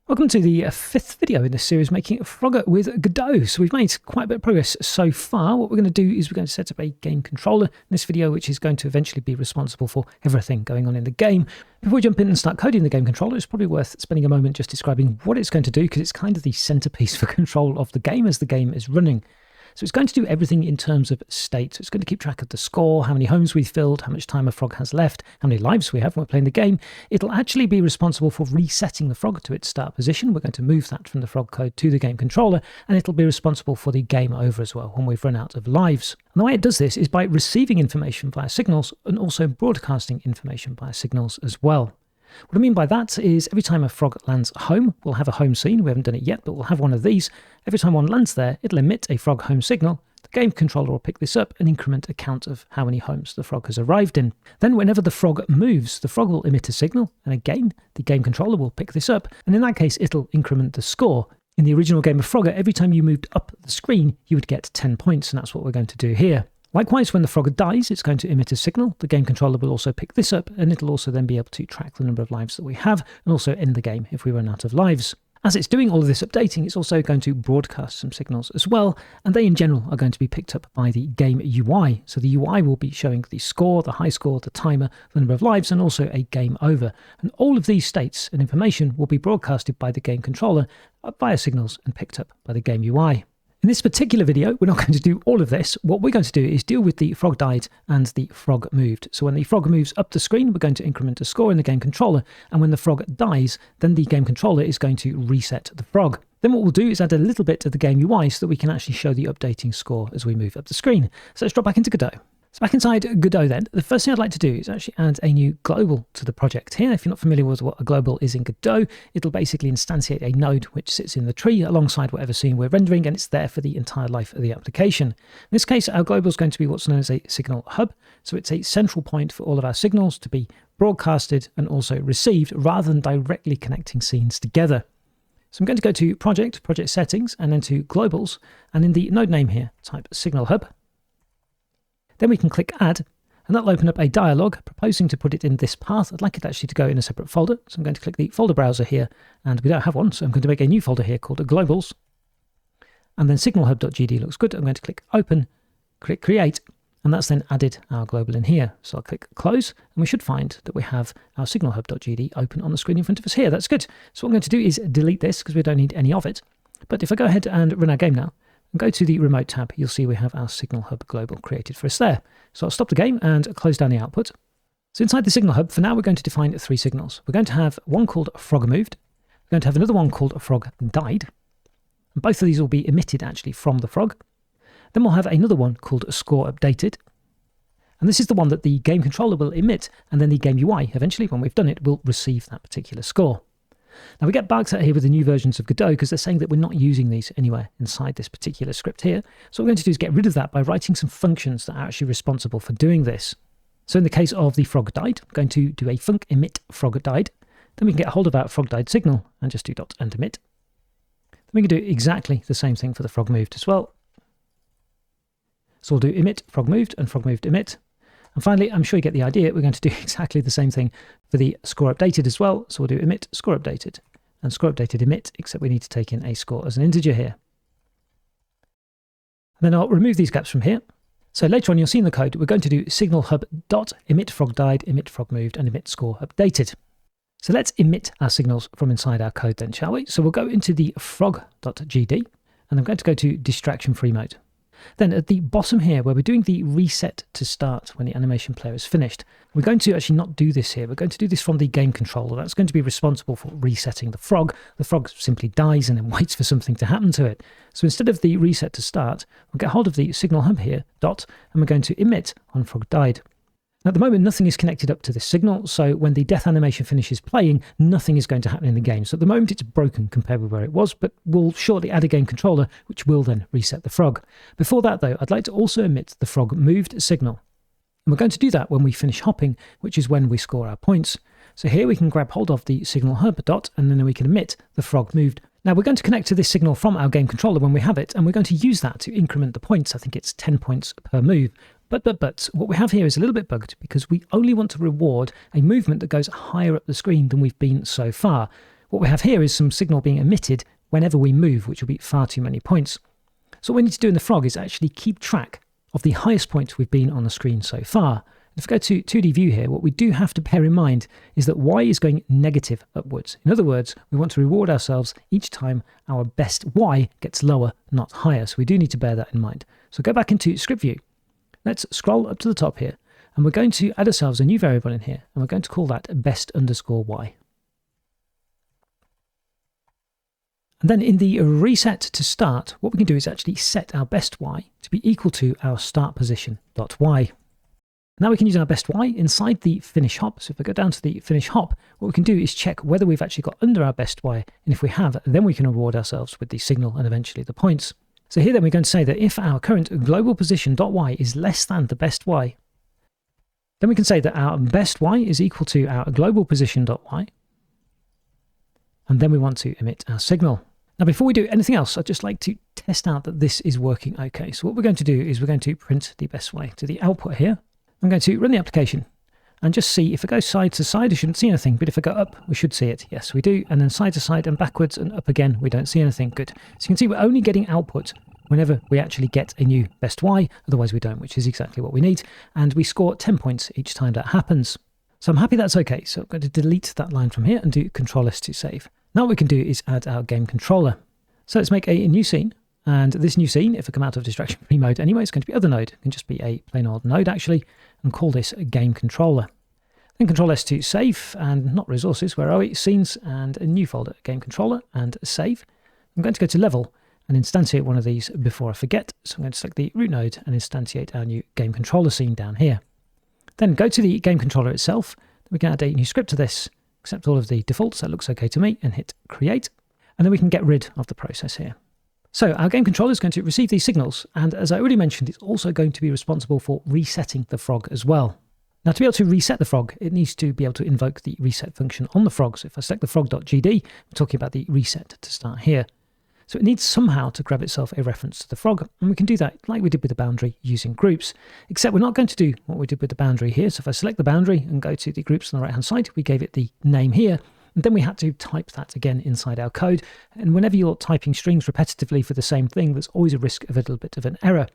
Welcome to the fifth video in this series, making Frogger with Godot. So we've made quite a bit of progress so far. What we're going to do is we're going to set up a game controller in this video, which is going to eventually be responsible for everything going on in the game. Before we jump in and start coding the game controller, it's probably worth spending a moment just describing what it's going to do, because it's kind of the centerpiece for control of the game as the game is running. So it's going to do everything in terms of state. So it's going to keep track of the score, how many homes we've filled, how much time a frog has left, how many lives we have when we're playing the game. It'll actually be responsible for resetting the frog to its start position. We're going to move that from the frog code to the game controller, and it'll be responsible for the game over as well when we've run out of lives. And the way it does this is by receiving information via signals and also broadcasting information via signals as well. What I mean by that is every time a frog lands home, we'll have a home scene. We haven't done it yet, but we'll have one of these. Every time one lands there, it'll emit a frog home signal. The game controller will pick this up and increment a count of how many homes the frog has arrived in. Then whenever the frog moves, the frog will emit a signal, and again, the game controller will pick this up, and in that case, it'll increment the score. In the original game of Frogger, every time you moved up the screen, you would get 10 points, and that's what we're going to do here. Likewise, when the frog dies, it's going to emit a signal. The game controller will also pick this up, and it'll also then be able to track the number of lives that we have, and also end the game if we run out of lives. As it's doing all of this updating, it's also going to broadcast some signals as well, and they in general are going to be picked up by the GameUi. So the UI will be showing the score, the high score, the timer, the number of lives, and also a game over. And all of these states and information will be broadcasted by the game controller via signals and picked up by the GameUi. In this particular video, we're not going to do all of this. What we're going to do is deal with the frog died and the frog moved. So when the frog moves up the screen, we're going to increment a score in the game controller. And when the frog dies, then the game controller is going to reset the frog. Then what we'll do is add a little bit to the game UI so that we can actually show the updating score as we move up the screen. So let's drop back into Godot. So back inside Godot then, the first thing I'd like to do is actually add a new global to the project here. If you're not familiar with what a global is in Godot, it'll basically instantiate a node which sits in the tree alongside whatever scene we're rendering, and it's there for the entire life of the application. In this case, our global is going to be what's known as a SignalHub. So it's a central point for all of our signals to be broadcasted and also received rather than directly connecting scenes together. So I'm going to go to Project Settings, and then to Globals, and in the node name here, type SignalHub. Then we can click Add, and that'll open up a dialog proposing to put it in this path. I'd like it actually to go in a separate folder, so I'm going to click the folder browser here, and we don't have one, so I'm going to make a new folder here called Globals. And then signalhub.gd looks good. I'm going to click Open, click Create, and that's then added our global in here. So I'll click Close, and we should find that we have our signalhub.gd open on the screen in front of us here. That's good. So what I'm going to do is delete this because we don't need any of it. But if I go ahead and run our game now, and go to the Remote tab, you'll see we have our SignalHub global created for us there. So I'll stop the game and close down the output. So inside the SignalHub, for now, we're going to define three signals. We're going to have one called frog moved. We're going to have another one called frog died. And both of these will be emitted actually from the frog. Then we'll have another one called score updated. And this is the one that the game controller will emit, and then the GameUi, eventually, when we've done it, will receive that particular score. Now we get bugs out here with the new versions of Godot because they're saying that we're not using these anywhere inside this particular script here. So what we're going to do is get rid of that by writing some functions that are actually responsible for doing this. So in the case of the frog died, I'm going to do a func emit frog died. Then we can get a hold of our frog died signal and just do dot and emit. Then we can do exactly the same thing for the frog moved as well. So we'll do emit frog moved and frog moved emit. And finally, I'm sure you get the idea, we're going to do exactly the same thing for the score updated as well. So we'll do emit score updated and score updated emit, except we need to take in a score as an integer here. And then I'll remove these gaps from here. So later on, you'll see in the code, we're going to do signalhub.emit frog died, emit frog moved, and emit score updated. So let's emit our signals from inside our code then, shall we? So we'll go into the frog.gd, and I'm going to go to distraction free mode. Then at the bottom here, where we're doing the reset to start when the animation player is finished, we're going to actually not do this here. We're going to do this from the game controller. That's going to be responsible for resetting the frog. The frog simply dies and then waits for something to happen to it. So instead of the reset to start, we'll get hold of the SignalHub here, dot, and we're going to emit on frog died. Now, at the moment, nothing is connected up to this signal, so when the death animation finishes playing, nothing is going to happen in the game. So at the moment, it's broken compared with where it was, but we'll shortly add a game controller, which will then reset the frog. Before that, though, I'd like to also emit the frog moved signal. And we're going to do that when we finish hopping, which is when we score our points. So here we can grab hold of the SignalHub dot, and then we can emit the frog moved. Now we're going to connect to this signal from our game controller when we have it, and we're going to use that to increment the points. I think it's 10 points per move. But what we have here is a little bit bugged because we only want to reward a movement that goes higher up the screen than we've been so far. What we have here is some signal being emitted whenever we move, which will be far too many points. So what we need to do in the frog is actually keep track of the highest point we've been on the screen so far. If we go to 2D view here, what we do have to bear in mind is that y is going negative upwards. In other words, we want to reward ourselves each time our best y gets lower, not higher. So we do need to bear that in mind. So go back into script view. Let's scroll up to the top here, and we're going to add ourselves a new variable in here, and we're going to call that best_y. And then in the reset to start, what we can do is actually set our best y to be equal to our start position.y. Now we can use our best y inside the finish hop. So if I go down to the finish hop, what we can do is check whether we've actually got under our best y. And if we have, then we can reward ourselves with the signal and eventually the points. So here then we're going to say that if our current global position.y is less than the best y, then we can say that our best y is equal to our global position.y. And then we want to emit our signal. Now, before we do anything else, I'd just like to test out that this is working okay. So what we're going to do is we're going to print the best y to the output here. I'm going to run the application and just see if I go side to side, I shouldn't see anything, but if I go up, we should see it. Yes, we do. And then side to side and backwards and up again, we don't see anything. Good. So you can see we're only getting output whenever we actually get a new best y, otherwise we don't, which is exactly what we need. And we score 10 points each time that happens. So I'm happy that's okay. So I'm going to delete that line from here and do Ctrl+S to save. Now what we can do is add our game controller. So let's make a new scene. And this new scene, if I come out of distraction-free mode anyway, it's going to be other node. It can just be a plain old node actually, and call this a game controller. Then Ctrl+S to save, and not resources, where are we? Scenes, and a new folder, game controller, and save. I'm going to go to level and instantiate one of these before I forget. So I'm going to select the root node and instantiate our new game controller scene down here. Then go to the game controller itself. We can add a new script to this, accept all of the defaults, that looks okay to me, and hit create. And then we can get rid of the process here. So our game controller is going to receive these signals, and as I already mentioned, it's also going to be responsible for resetting the frog as well. Now to be able to reset the frog, it needs to be able to invoke the reset function on the frog. So if I select the frog.gd, we're talking about the reset to start here. So it needs somehow to grab itself a reference to the frog, and we can do that like we did with the boundary using groups, except we're not going to do what we did with the boundary here. So if I select the boundary and go to the groups on the right hand side, we gave it the name here. And then we had to type that again inside our code. And whenever you're typing strings repetitively for the same thing, there's always a risk of a little bit of an error.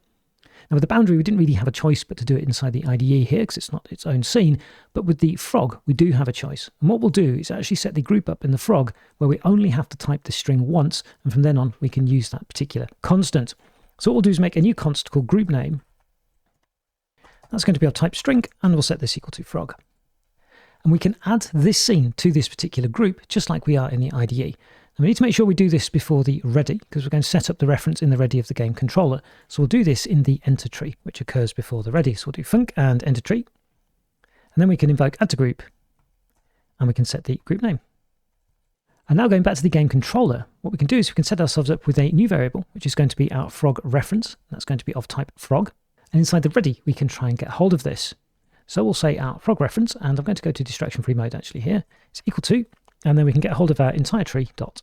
Now with the boundary, we didn't really have a choice but to do it inside the IDE here because it's not its own scene. But with the frog, we do have a choice. And what we'll do is actually set the group up in the frog where we only have to type the string once. And from then on, we can use that particular constant. So what we'll do is make a new const called group name. That's going to be our type string, and we'll set this equal to frog. And we can add this scene to this particular group, just like we are in the IDE. And we need to make sure we do this before the ready, because we're going to set up the reference in the ready of the game controller. So we'll do this in the enter tree, which occurs before the ready. So we'll do func and enter tree. And then we can invoke add to group, and we can set the group name. And now going back to the game controller, what we can do is we can set ourselves up with a new variable, which is going to be our frog reference. That's going to be of type frog. And inside the ready, we can try and get hold of this. So we'll say our frog reference, and I'm going to go to distraction-free mode actually here. It's equal to, and then we can get hold of our entire tree dot,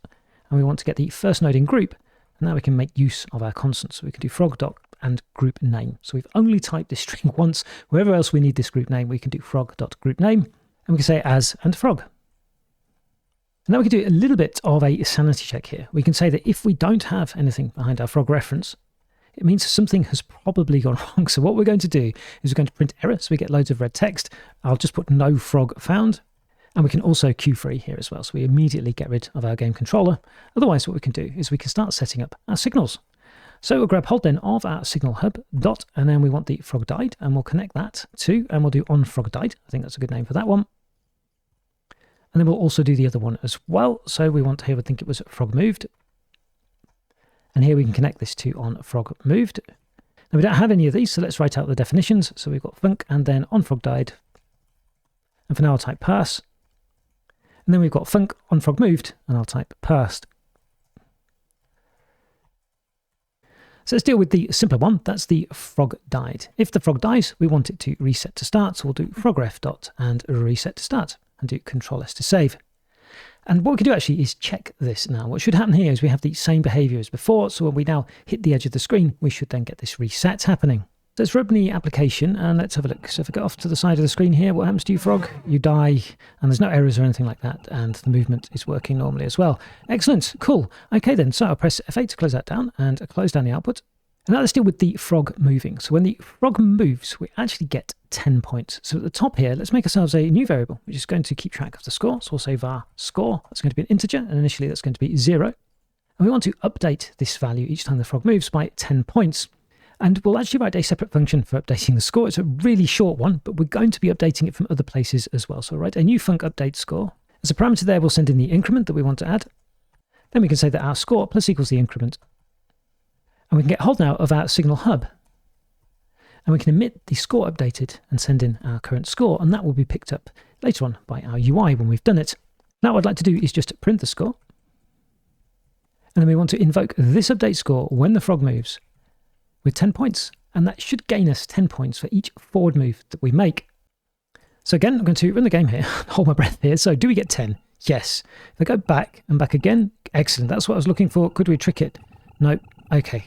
and we want to get the first node in group, and now we can make use of our constants. So we can do frog dot and group name. So we've only typed this string once. Wherever else we need this group name, we can do frog dot group name, and we can say as and frog. And now we can do a little bit of a sanity check here. We can say that if we don't have anything behind our frog reference, it means something has probably gone wrong. So what we're going to do is we're going to print error, so we get loads of red text. I'll just put no frog found, and we can also queue free here as well. So we immediately get rid of our game controller. Otherwise, what we can do is we can start setting up our signals. So we'll grab hold then of our SignalHub dot, and then we want the frog died, and we'll connect that to, and we'll do on frog died. I think that's a good name for that one. And then we'll also do the other one as well. So we want here, I think it was frog moved. And here we can connect this to on frog moved. Now we don't have any of these, so let's write out the definitions. So we've got func and then on frog died. And for now I'll type parse. And then we've got func on frog moved, and I'll type parsed. So let's deal with the simpler one. That's the frog died. If the frog dies, we want it to reset to start. So we'll do frogref dot and reset to start, and do Ctrl+S to save. And what we can do actually is check this now. What should happen here is we have the same behavior as before. So when we now hit the edge of the screen, we should then get this reset happening. let's open the application and let's have a look. So if I go off to the side of the screen here, what happens to you, Frog? You die, and there's no errors or anything like that, and the movement is working normally as well. Excellent, cool. Okay then, so I'll press F8 to close that down and close down the output. And now let's deal with the frog moving. So when the frog moves, we actually get 10 points. So at the top here, let's make ourselves a new variable, which is going to keep track of the score. So we'll say var score. That's going to be an integer, and initially that's going to be 0. And we want to update this value each time the frog moves by 10 points. And we'll actually write a separate function for updating the score. It's a really short one, but we're going to be updating it from other places as well. So we'll write a new func update score. As a parameter there, we'll send in the increment that we want to add. Then we can say that our score plus equals the increment. And we can get hold now of our SignalHub. And we can emit the score updated and send in our current score. And that will be picked up later on by our UI when we've done it. Now what I'd like to do is just print the score. And then we want to invoke this update score when the frog moves with 10 points. And that should gain us 10 points for each forward move that we make. So again, I'm going to run the game here, hold my breath here. So do we get 10? Yes. If I go back and back again, excellent. That's what I was looking for. Could we trick it? No. Okay.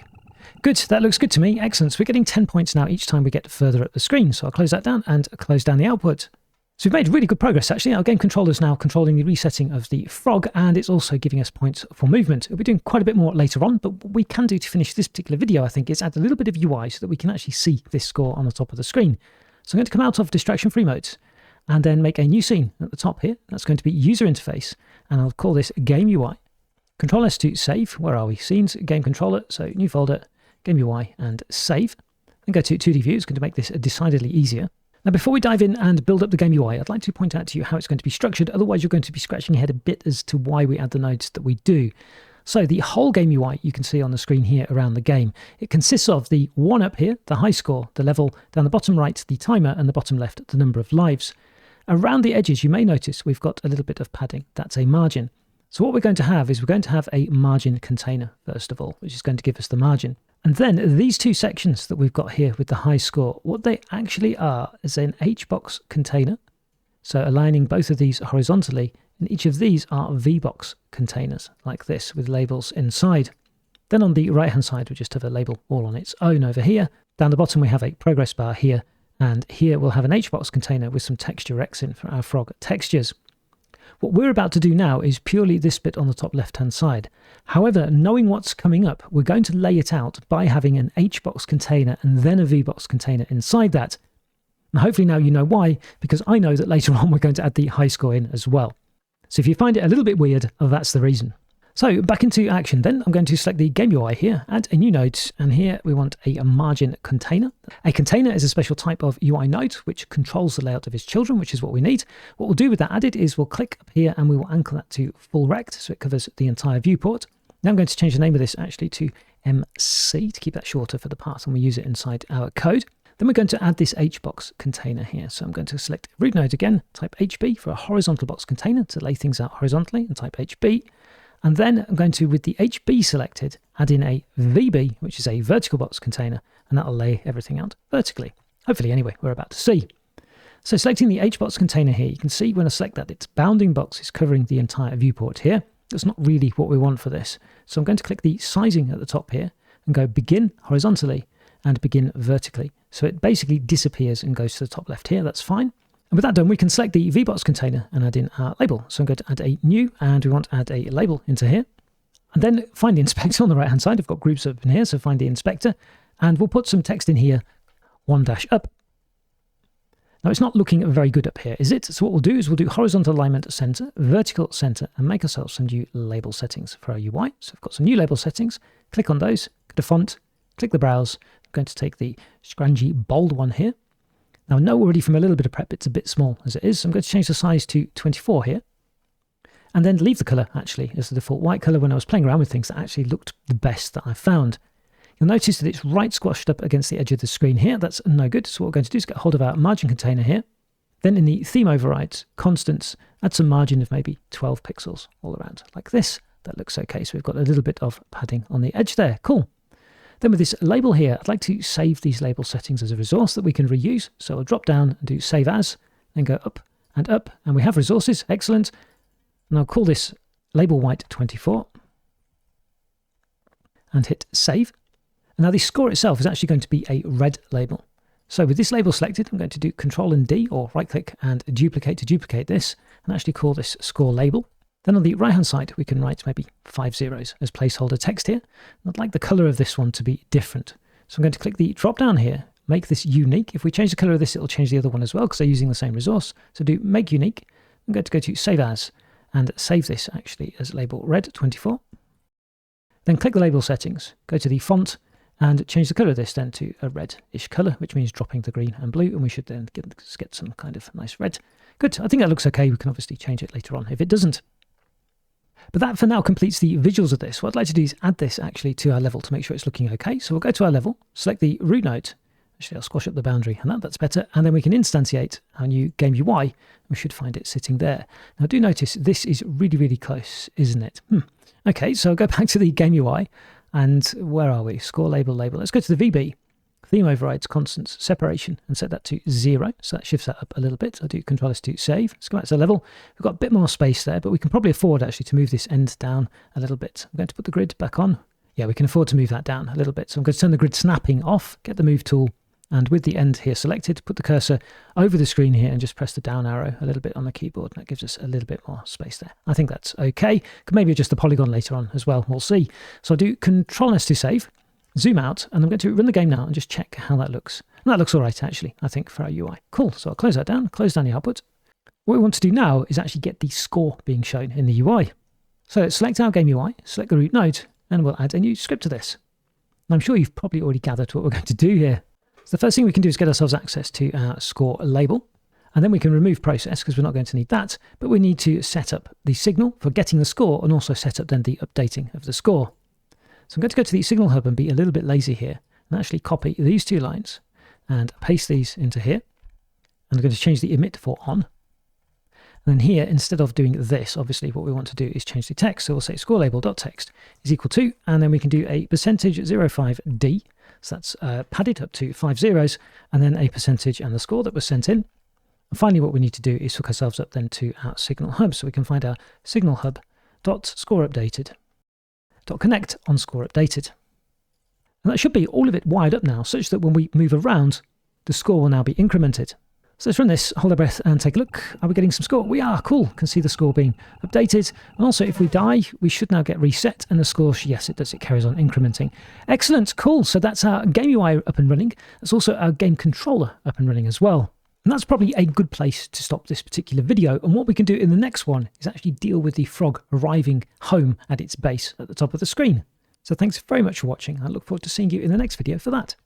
Good, that looks good to me. Excellent. So we're getting 10 points now each time we get further up the screen. So I'll close that down and close down the output. So we've made really good progress actually. Our game controller is now controlling the resetting of the frog, and it's also giving us points for movement. We'll be doing quite a bit more later on, but what we can do to finish this particular video, I think, is add a little bit of UI so that we can actually see this score on the top of the screen. So I'm going to come out of distraction-free mode and then make a new scene at the top here. That's going to be user interface, and I'll call this GameUi. Control S to save. Where are we? Scenes, game controller. So new folder, GameUi, and save. Then go to 2D view. It's going to make this decidedly easier. Now, before we dive in and build up the GameUi, I'd like to point out to you how it's going to be structured. Otherwise, you're going to be scratching your head a bit as to why we add the nodes that we do. So the whole GameUi you can see on the screen here around the game. It consists of the one up here, the high score, the level, down the bottom right, the timer, and the bottom left, the number of lives. Around the edges, you may notice we've got a little bit of padding. That's a margin. So what we're going to have is we're going to have a margin container, first of all, which is going to give us the margin. And then these two sections that we've got here with the high score, what they actually are is an HBox container. So aligning both of these horizontally, and each of these are VBox containers like this with labels inside. Then on the right hand side, we just have a label all on its own over here. Down the bottom, we have a progress bar here. And here we'll have an HBox container with some texture X in for our frog textures. What we're about to do now is purely this bit on the top left-hand side. However, knowing what's coming up, we're going to lay it out by having an HBox container and then a VBox container inside that. And hopefully now you know why, because I know that later on we're going to add the high score in as well. So if you find it a little bit weird, that's the reason. So back into action then, I'm going to select the GameUi here, add a new node, and here we want a margin container. A container is a special type of UI node which controls the layout of its children, which is what we need. What we'll do with that added is we'll click up here and we will anchor that to full rect, so it covers the entire viewport. Now I'm going to change the name of this actually to MC to keep that shorter for the part when we use it inside our code. Then we're going to add this HBox container here. So I'm going to select root node again, type HB for a horizontal box container to lay things out horizontally, and type HB. And then I'm going to, with the HB selected, add in a VB, which is a vertical box container, and that'll lay everything out vertically. Hopefully, anyway, we're about to see. So selecting the HBox container here, you can see when I select that, its bounding box is covering the entire viewport here. That's not really what we want for this. So I'm going to click the sizing at the top here and go begin horizontally and begin vertically. So it basically disappears and goes to the top left here. That's fine. And with that done, we can select the VBox container and add in our label. So I'm going to add a new, and we want to add a label into here. And then find the inspector on the right-hand side. I've got groups up in here, so find the inspector. And we'll put some text in here, 1-up. Now, it's not looking very good up here, is it? So what we'll do is we'll do horizontal alignment center, vertical center, and make ourselves some new label settings for our UI. So I've got some new label settings. Click on those, go to font, click the browse. I'm going to take the scrungy bold one here. Now I know already from a little bit of prep it's a bit small as it is, so I'm going to change the size to 24 here. And then leave the colour actually as the default white colour. When I was playing around with things, that actually looked the best that I found. You'll notice that it's right squashed up against the edge of the screen here. That's no good. So what we're going to do is get hold of our margin container here. Then in the theme overrides, constants, add some margin of maybe 12 pixels all around like this. That looks okay. So we've got a little bit of padding on the edge there. Cool. Then with this label here, I'd like to save these label settings as a resource that we can reuse. So I'll drop down and do save as, then go up, and we have resources. Excellent. And I'll call this label white 24 and hit save. And now the score itself is actually going to be a red label. So with this label selected, I'm going to do Control and D, or right click and duplicate to duplicate this, and actually call this score label. Then on the right hand side, we can write maybe 5 zeros as placeholder text here. And I'd like the color of this one to be different. So I'm going to click the drop down here, make this unique. If we change the color of this, it'll change the other one as well because they're using the same resource. So do make unique. I'm going to go to save as and save this actually as label red 24. Then click the label settings, go to the font and change the color of this then to a red-ish color, which means dropping the green and blue. And we should then get some kind of nice red. Good. I think that looks okay. We can obviously change it later on if it doesn't. But that for now completes the visuals of this. What I'd like to do is add this actually to our level to make sure it's looking okay. So we'll go to our level, select the root node. Actually, I'll squash up the boundary and that's better. And then we can instantiate our new GameUi. We should find it sitting there. Now do notice this is really, really close, isn't it? Okay, so I'll go back to the GameUi and where are we? Score label. Let's go to the VB. Theme overrides constants separation and set that to 0. So that shifts that up a little bit. I'll do Control S to save. Let's go back to the level. We've got a bit more space there, but we can probably afford actually to move this end down a little bit. I'm going to put the grid back on. Yeah, we can afford to move that down a little bit. So I'm going to turn the grid snapping off, get the move tool, and with the end here selected, put the cursor over the screen here and just press the down arrow a little bit on the keyboard. That gives us a little bit more space there. I think that's okay. Could maybe adjust the polygon later on as well. We'll see. So I'll do Control S to save. Zoom out, and I'm going to run the game now and just check how that looks. And that looks all right, actually, I think, for our UI. Cool, so I'll close that down, close down the output. What we want to do now is actually get the score being shown in the UI. So let's select our GameUi, select the root node, and we'll add a new script to this. And I'm sure you've probably already gathered what we're going to do here. So the first thing we can do is get ourselves access to our score label. And then we can remove process because we're not going to need that, but we need to set up the signal for getting the score and also set up then the updating of the score. So I'm going to go to the SignalHub and be a little bit lazy here and actually copy these 2 lines and paste these into here. And I'm going to change the emit for on. And then here, instead of doing this, obviously what we want to do is change the text. So we'll say score label.text is equal to, and then we can do a %05D. So that's padded up to 5 zeros, and then a percentage and the score that was sent in. And finally, what we need to do is hook ourselves up then to our SignalHub. So we can find our SignalHub.scoreUpdated.connect on score updated. And that should be all of it wired up now, such that when we move around, the score will now be incremented. So let's run this, hold our breath and take a look. Are we getting some score? We are, cool. Can see the score being updated. And also if we die, we should now get reset and the score, yes it does, it carries on incrementing. Excellent, cool. So that's our GameUi up and running. That's also our game controller up and running as well. And that's probably a good place to stop this particular video. And what we can do in the next one is actually deal with the frog arriving home at its base at the top of the screen. So thanks very much for watching. I look forward to seeing you in the next video for that.